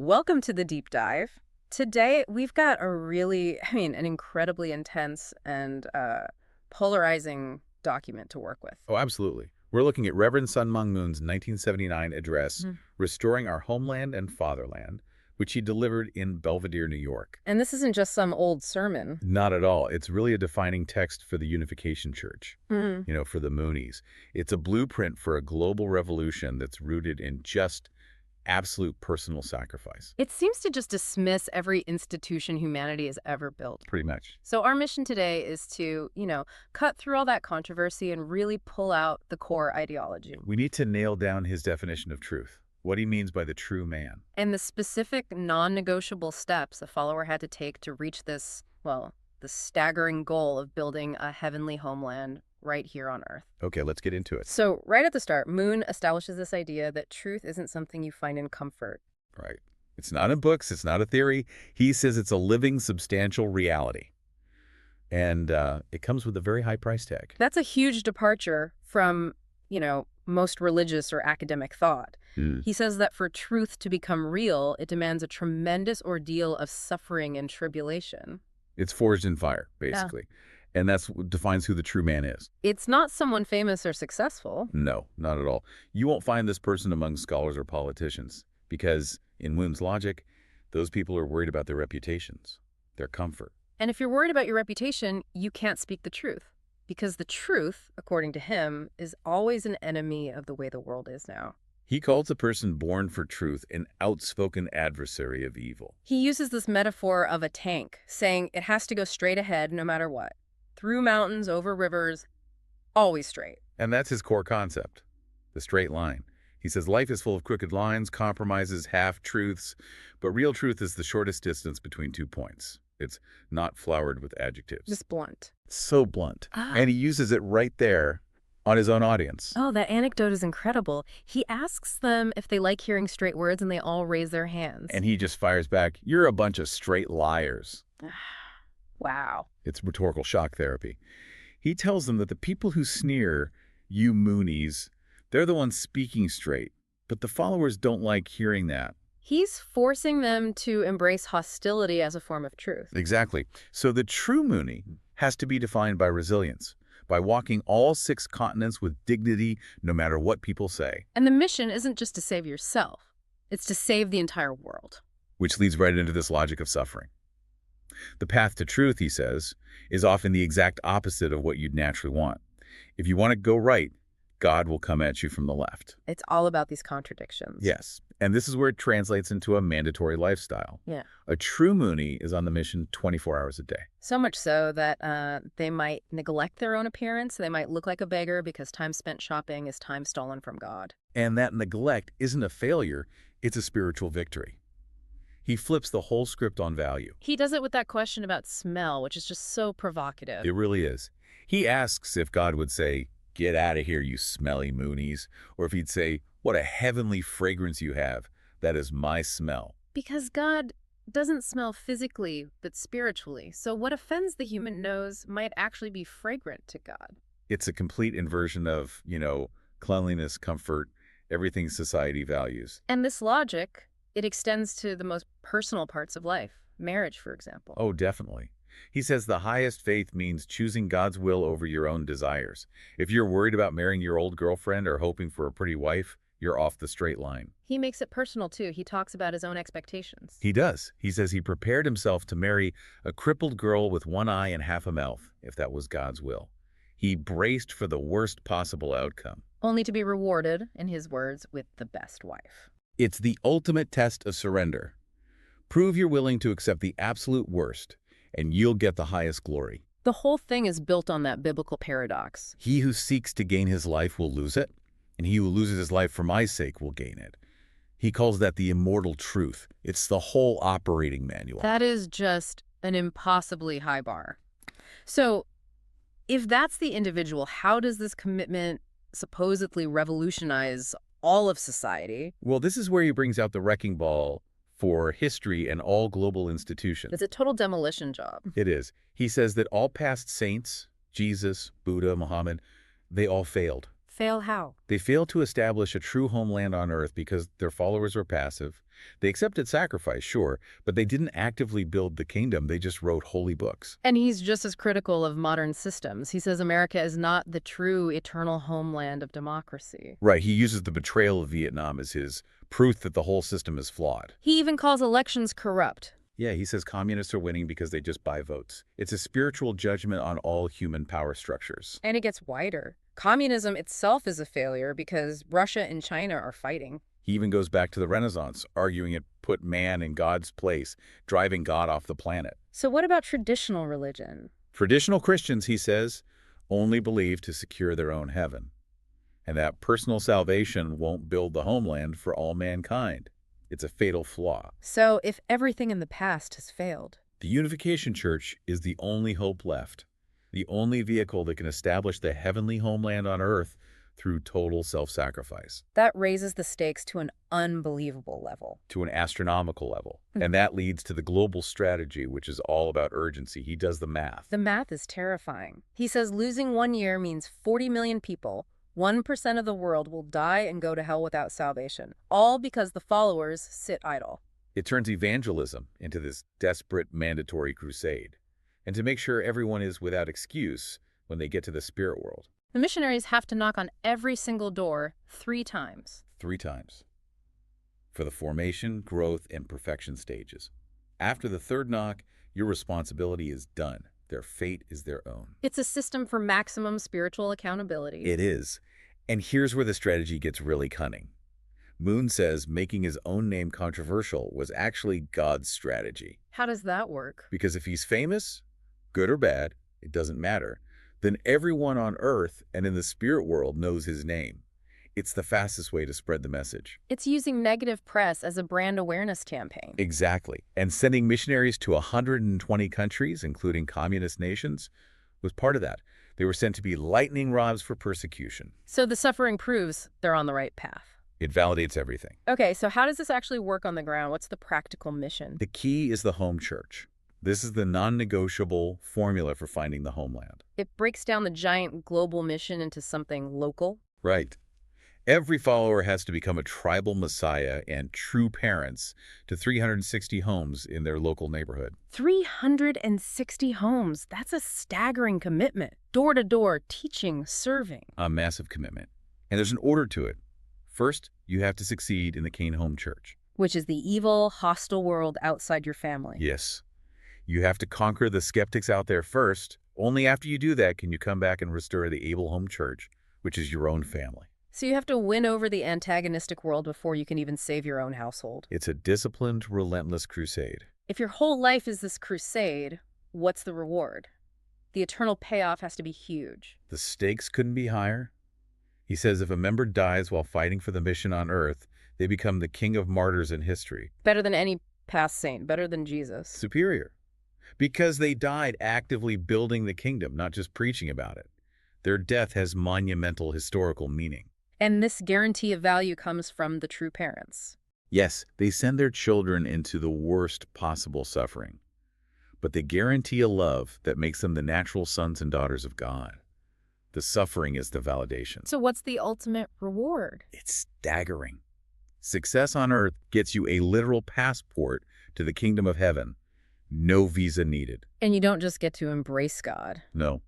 Welcome to the deep dive. Today, we've got a an incredibly intense and polarizing document to work with. Oh, absolutely. We're looking at Reverend Sun Myung Moon's 1979 address, Mhm. Restoring Our Homeland and Fatherland, which he delivered in Belvedere, New York. And this isn't just some old sermon. Not at all. It's really a defining text for the Unification Church, Mhm. for the Moonies. It's a blueprint for a global revolution that's rooted in just absolute personal sacrifice. It seems to just dismiss every institution humanity has ever built. Pretty much. So our mission today is to, cut through all that controversy and really pull out the core ideology. We need to nail down his definition of truth, what he means by the true man. And the specific non-negotiable steps a follower had to take to reach the staggering goal of building a heavenly homeland right here on Earth. Okay, let's get into it. So right at the start, Moon establishes this idea that truth isn't something you find in comfort. Right. It's not in books. It's not a theory. He says it's a living, substantial reality. And it comes with a very high price tag. That's a huge departure from, most religious or academic thought. Mm. He says that for truth to become real, it demands a tremendous ordeal of suffering and tribulation. It's forged in fire, basically. And that's what defines who the true man is. It's not someone famous or successful. No, not at all. You won't find this person among scholars or politicians because, in Moon's logic, those people are worried about their reputations, their comfort. And if you're worried about your reputation, you can't speak the truth. Because the truth, according to him, is always an enemy of the way the world is now. He calls a person born for truth an outspoken adversary of evil. He uses this metaphor of a tank, saying it has to go straight ahead no matter what. Through mountains, over rivers, always straight. And that's his core concept, the straight line. He says life is full of crooked lines, compromises, half-truths, but real truth is the shortest distance between 2 points. It's not flowered with adjectives. Just blunt. So blunt. Ah. And he uses it right there on his own audience. Oh, that anecdote is incredible. He asks them if they like hearing straight words, and they all raise their hands. And he just fires back, "You're a bunch of straight liars." Wow. It's rhetorical shock therapy. He tells them that the people who sneer, "You Moonies," they're the ones speaking straight. But the followers don't like hearing that. He's forcing them to embrace hostility as a form of truth. Exactly. So the true Moonie has to be defined by resilience, by walking all 6 continents with dignity no matter what people say. And the mission isn't just to save yourself. It's to save the entire world. Which leads right into this logic of suffering. The path to truth, he says, is often the exact opposite of what you'd naturally want. If you want to go right, God will come at you from the left. It's all about these contradictions. Yes, and this is where it translates into a mandatory lifestyle. Yeah. A true Moonie is on the mission 24 hours a day. So much so that they might neglect their own appearance. They might look like a beggar because time spent shopping is time stolen from God. And that neglect isn't a failure, it's a spiritual victory. He flips the whole script on value. He does it with that question about smell, which is just so provocative. It really is. He asks if God would say, "Get out of here, you smelly Moonies," or if he'd say, "What a heavenly fragrance you have. That is my smell." Because God doesn't smell physically, but spiritually. So what offends the human nose might actually be fragrant to God. It's a complete inversion of, cleanliness, comfort, everything society values. And this logic, it extends to the most personal parts of life. Marriage, for example. Oh, definitely. He says the highest faith means choosing God's will over your own desires. If you're worried about marrying your old girlfriend or hoping for a pretty wife, you're off the straight line. He makes it personal, too. He talks about his own expectations. He does. He says he prepared himself to marry a crippled girl with one eye and half a mouth, if that was God's will. He braced for the worst possible outcome. Only to be rewarded, in his words, with the best wife. It's the ultimate test of surrender. Prove you're willing to accept the absolute worst, and you'll get the highest glory. The whole thing is built on that biblical paradox. He who seeks to gain his life will lose it, and he who loses his life for my sake will gain it. He calls that the immortal truth. It's the whole operating manual. That is just an impossibly high bar. So, if that's the individual, how does this commitment supposedly revolutionize all of society? Well, this is where he brings out the wrecking ball for history and all global institutions. It's a total demolition job. It is. He says that all past saints, Jesus, Buddha, Muhammad, they all failed. Fail how? They fail to establish a true homeland on Earth because their followers were passive. They accepted sacrifice, sure, but they didn't actively build the kingdom. They just wrote holy books. And he's just as critical of modern systems. He says America is not the true eternal homeland of democracy. Right, he uses the betrayal of Vietnam as his proof that the whole system is flawed. He even calls elections corrupt. Yeah, he says communists are winning because they just buy votes. It's a spiritual judgment on all human power structures. And it gets wider. Communism itself is a failure because Russia and China are fighting. He even goes back to the Renaissance, arguing it put man in God's place, driving God off the planet. So what about traditional religion? Traditional Christians, he says, only believe to secure their own heaven, and that personal salvation won't build the homeland for all mankind. It's a fatal flaw. So if everything in the past has failed, The Unification Church is the only hope left, the only vehicle that can establish the heavenly homeland on earth through total self-sacrifice, that raises the stakes to an unbelievable level. to an astronomical level. And that leads to the global strategy, which is all about urgency. He does the math. The math is terrifying. He says losing 1 year means 40 million people, 1% of the world, will die and go to hell without salvation, all because the followers sit idle. It turns evangelism into this desperate mandatory crusade, and to make sure everyone is without excuse when they get to the spirit world. The missionaries have to knock on every single door 3 times. 3 times. For the formation, growth, and perfection stages. After the 3rd knock, your responsibility is done. Their fate is their own. It's a system for maximum spiritual accountability. It is. And here's where the strategy gets really cunning. Moon says making his own name controversial was actually God's strategy. How does that work? Because if he's famous, good or bad, it doesn't matter, then everyone on Earth and in the spirit world knows his name. It's the fastest way to spread the message. It's using negative press as a brand awareness campaign. Exactly. And sending missionaries to 120 countries, including communist nations, was part of that. They were sent to be lightning rods for persecution. So the suffering proves they're on the right path. It validates everything. Okay, so how does this actually work on the ground? What's the practical mission? The key is the home church. This is the non-negotiable formula for finding the homeland. It breaks down the giant global mission into something local. Right. Every follower has to become a tribal messiah and true parents to 360 homes in their local neighborhood. 360 homes. That's a staggering commitment. Door to door, teaching, serving. A massive commitment. And there's an order to it. First, you have to succeed in the Cane Home Church. Which is the evil, hostile world outside your family. Yes. You have to conquer the skeptics out there first. Only after you do that can you come back and restore the able home church, which is your own family. So you have to win over the antagonistic world before you can even save your own household. It's a disciplined, relentless crusade. If your whole life is this crusade, what's the reward? The eternal payoff has to be huge. The stakes couldn't be higher. He says if a member dies while fighting for the mission on earth, they become the king of martyrs in history. Better than any past saint, better than Jesus. Superior. Because they died actively building the kingdom, not just preaching about it. Their death has monumental historical meaning. And this guarantee of value comes from the true parents. Yes, they send their children into the worst possible suffering, but they guarantee a love that makes them the natural sons and daughters of God. The suffering is the validation. So what's the ultimate reward? It's staggering. Success on earth gets you a literal passport to the kingdom of heaven. No visa needed. And you don't just get to embrace God. No.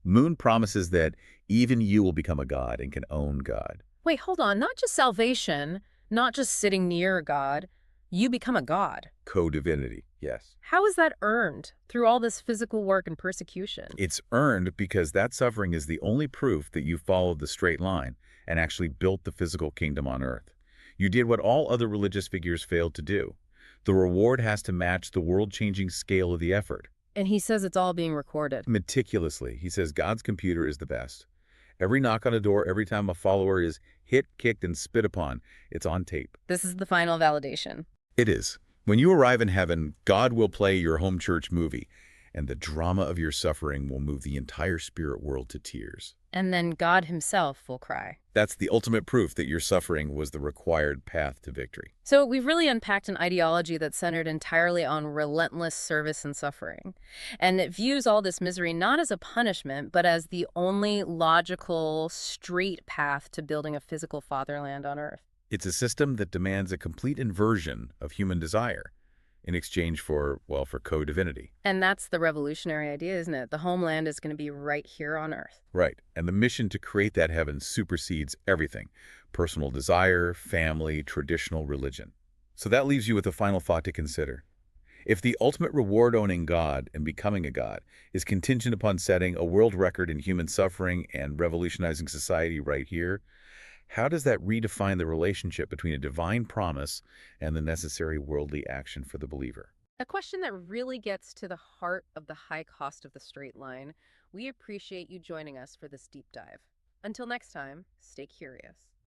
Moon promises that even you will become a god and can own God. Wait, hold on. Not just salvation, not just sitting near God. You become a god. Co-divinity, yes. How is that earned? Through all this physical work and persecution? It's earned because that suffering is the only proof that you followed the straight line and actually built the physical kingdom on earth. You did what all other religious figures failed to do. The reward has to match the world-changing scale of the effort. And he says it's all being recorded. Meticulously. He says God's computer is the best. Every knock on a door, every time a follower is hit, kicked, and spit upon, it's on tape. This is the final validation. It is. When you arrive in heaven, God will play your home church movie, and the drama of your suffering will move the entire spirit world to tears. And then God himself will cry. That's the ultimate proof that your suffering was the required path to victory. So we've really unpacked an ideology that's centered entirely on relentless service and suffering. And it views all this misery not as a punishment, but as the only logical, straight path to building a physical fatherland on Earth. It's a system that demands a complete inversion of human desire in exchange for, well, for co-divinity. And that's the revolutionary idea, isn't it? The homeland is going to be right here on Earth. Right. And the mission to create that heaven supersedes everything: personal desire, family, traditional religion. So that leaves you with a final thought to consider. If the ultimate reward owning God and becoming a God is contingent upon setting a world record in human suffering and revolutionizing society right here, how does that redefine the relationship between a divine promise and the necessary worldly action for the believer? A question that really gets to the heart of the high cost of the straight line. We appreciate you joining us for this deep dive. Until next time, stay curious.